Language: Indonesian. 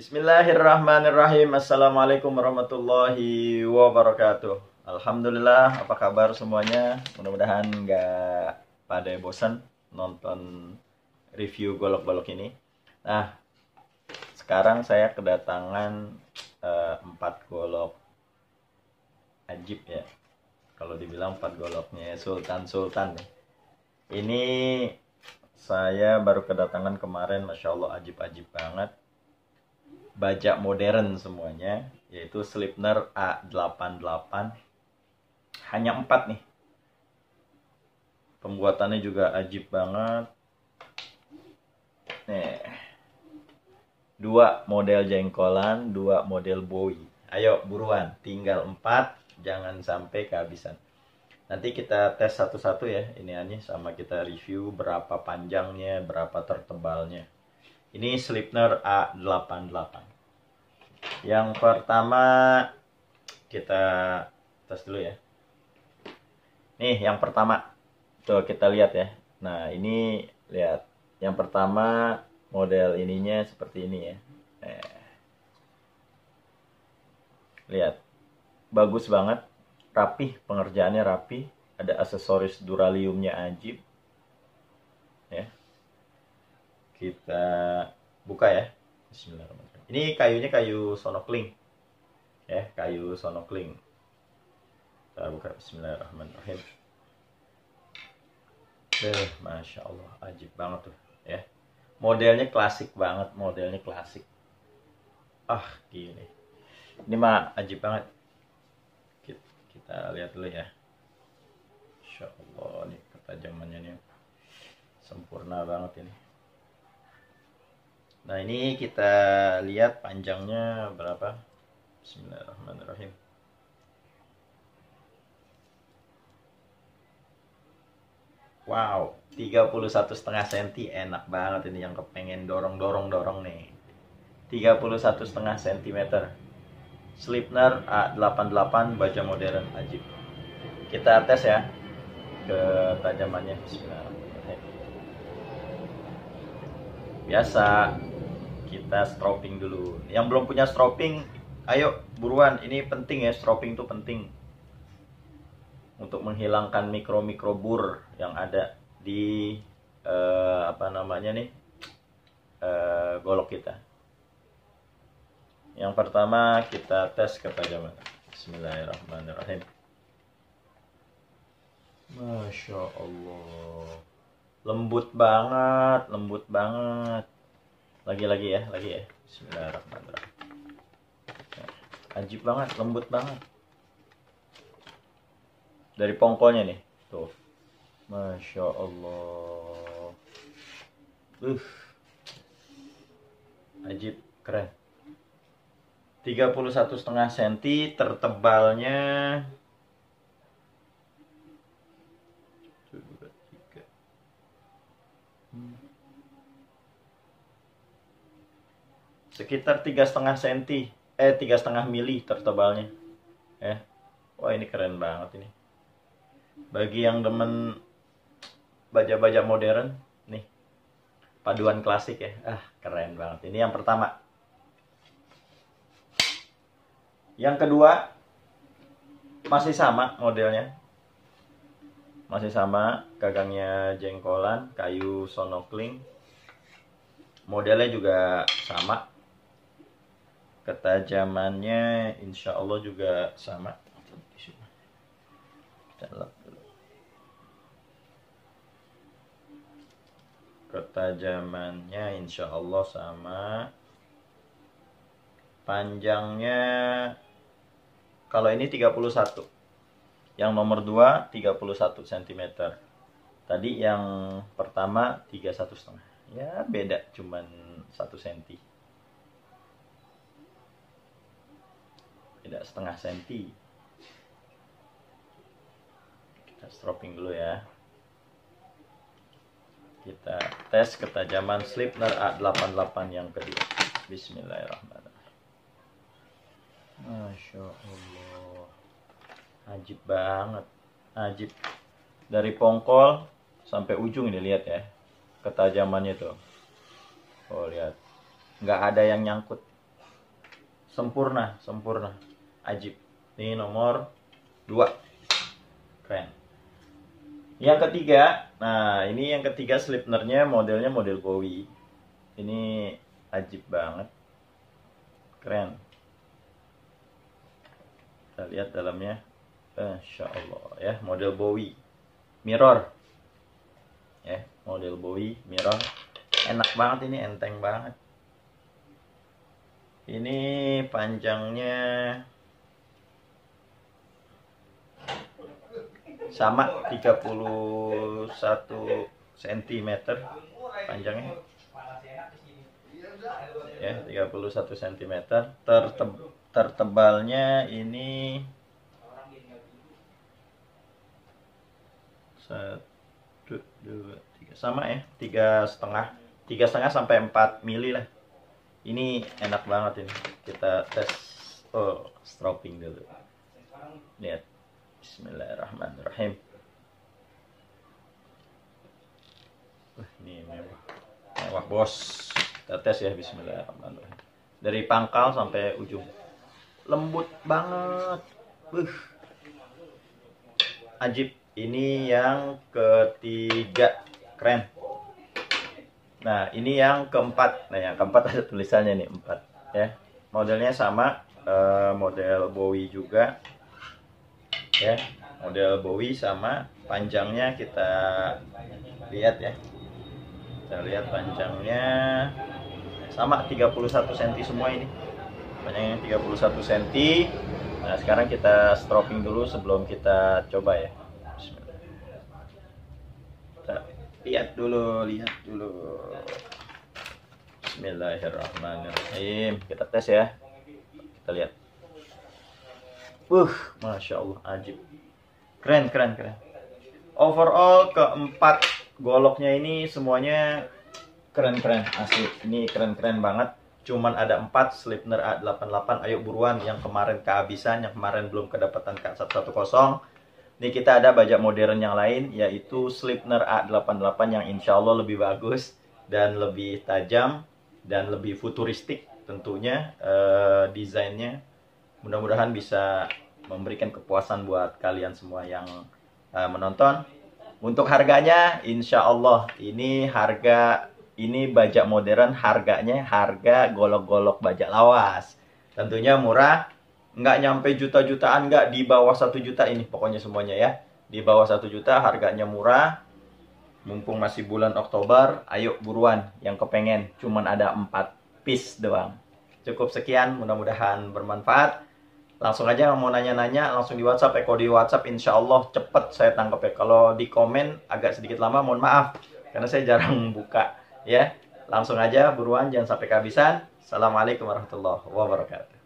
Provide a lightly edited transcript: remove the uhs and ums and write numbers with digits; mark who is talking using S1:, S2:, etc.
S1: Bismillahirrahmanirrahim. Assalamualaikum warahmatullahi wabarakatuh. Alhamdulillah, apa kabar semuanya? Mudah-mudahan nggak pada bosan nonton review golok-golok ini. Nah, sekarang saya kedatangan 4 golok ajib ya. Kalau dibilang 4 goloknya Sultan-Sultan. Ini saya baru kedatangan kemarin, Masya Allah ajib-ajib banget. Bajak modern semuanya, yaitu Sleipner A88. Hanya 4 nih. Pembuatannya juga ajib banget. Nih. 2 model jengkolan, 2 model Bowie. Ayo buruan, tinggal 4, jangan sampai kehabisan. Nanti kita tes satu-satu ya, ini sama kita review berapa panjangnya, berapa tertebalnya. Ini Sleipner A88. Yang pertama kita tes dulu ya. Nih yang pertama, tuh kita lihat ya. Nah ini lihat, yang pertama model ininya seperti ini ya. Lihat, bagus banget, rapih, pengerjaannya rapih, ada aksesoris duraliumnya ajib. Ya. Kita buka ya. Bismillahirrahmanirrahim. Ini kayunya kayu sonokling. Ya, kayu sonokling. Kita buka. Bismillahirrahmanirrahim. Masya Allah, ajib banget tuh ya. Modelnya klasik banget, modelnya klasik. Gini. Ini mah ajib banget. Kita lihat dulu ya. Masya Allah, nih ketajamannya nih sempurna banget ini. Nah ini kita lihat panjangnya berapa. Bismillahirrahmanirrahim. Wow, 31,5 cm. Enak banget ini yang kepengen dorong nih. 31,5 cm. Sleipner A88 baja modern ajib. Kita tes ya ketajamannya. Bismillahirrahmanirrahim. Biasa kita stropping dulu. Yang belum punya stropping, ayo buruan, ini penting ya, stropping itu penting untuk menghilangkan mikro bur yang ada di golok kita. Yang pertama kita tes ketajaman. Bismillahirrahmanirrahim. Masya Allah, lembut banget. Lagi ya. Bismillahirrahmanirrahim. Ajib banget, lembut banget. Dari pongkolnya nih, tuh. Masya Allah. Ajib, keren. 31,5 cm, tertebalnya sekitar 3,5 cm, 3,5 mili tertebalnya ya. Wah ini keren banget ini. Bagi yang demen baja-baja modern nih, paduan klasik ya, keren banget. Ini yang pertama. Yang kedua masih sama modelnya, masih sama, gagangnya jengkolan, kayu sonokling, modelnya juga sama. Ketajamannya insya Allah juga sama. Kita lap dulu. Ketajamannya insya Allah sama. Panjangnya kalau ini 31. Yang nomor 2 31 cm. Tadi yang pertama 31,5. Ya beda cuman 1 cm. Beda setengah senti. Kita stropping dulu ya. Kita tes ketajaman Sleipner A88 yang kedua. Bismillahirrahmanirrahim. Masya Allah, ajib banget, ajib. Dari pongkol sampai ujung ini lihat ya, ketajamannya tuh. Oh lihat, nggak ada yang nyangkut. sempurna, sempurna, ajib. Ini nomor 2, keren. Yang ketiga, nah ini yang ketiga slipnernya modelnya model Bowie. Ini ajib banget, keren. Kita lihat dalamnya, Insya Allah ya, model Bowie, mirror, ya model Bowie mirror, enak banget ini, enteng banget. Ini panjangnya sama 31 cm panjangnya ya, 31 cm. Tertebalnya ini 1, 2, 3 sama ya, 3,5 sampai 4 mili lah. Ini enak banget ini. Kita tes stropping dulu. Lihat. Bismillahirrahmanirrahim. Ini mewah. Mewah bos. Kita tes ya, bismillahirrahmanirrahim. Dari pangkal sampai ujung. Lembut banget. Ajib. Ini yang ketiga, keren. Nah, ini yang keempat. Nah, yang keempat ada tulisannya nih, 4 ya. Modelnya sama, model Bowie juga. Ya, model Bowie sama, panjangnya kita lihat ya. Kita lihat panjangnya sama 31 cm semua ini. Panjangnya 31 cm. Nah, sekarang kita stropping dulu sebelum kita coba ya. Kita lihat dulu. Bismillahirrahmanirrahim. Kita tes ya. Kita lihat. Masya Allah, ajib. Keren. Overall keempat goloknya ini semuanya keren asli. Ini keren banget. Cuman ada 4 Sleipner A88. Ayo buruan, yang kemarin kehabisan, yang kemarin belum kedapatan K110. Ini kita ada bajak modern yang lain, yaitu Sleipner A88 yang insya Allah lebih bagus dan lebih tajam dan lebih futuristik tentunya. Desainnya mudah-mudahan bisa memberikan kepuasan buat kalian semua yang menonton. Untuk harganya, insya Allah ini bajak modern, harga golok-golok bajak lawas. Tentunya murah, nggak nyampe juta-jutaan, nggak, di bawah 1 juta ini pokoknya semuanya ya. Di bawah 1 juta, harganya murah. Mumpung masih bulan Oktober, ayo buruan yang kepengen. Cuman ada 4 piece doang. Cukup sekian, mudah-mudahan bermanfaat. Langsung aja mau nanya-nanya, langsung di WhatsApp. Di WhatsApp insya Allah cepet saya tangkap ya. Kalau di komen agak sedikit lama, mohon maaf. Karena saya jarang buka ya. Langsung aja buruan, jangan sampai kehabisan. Assalamualaikum warahmatullahi wabarakatuh.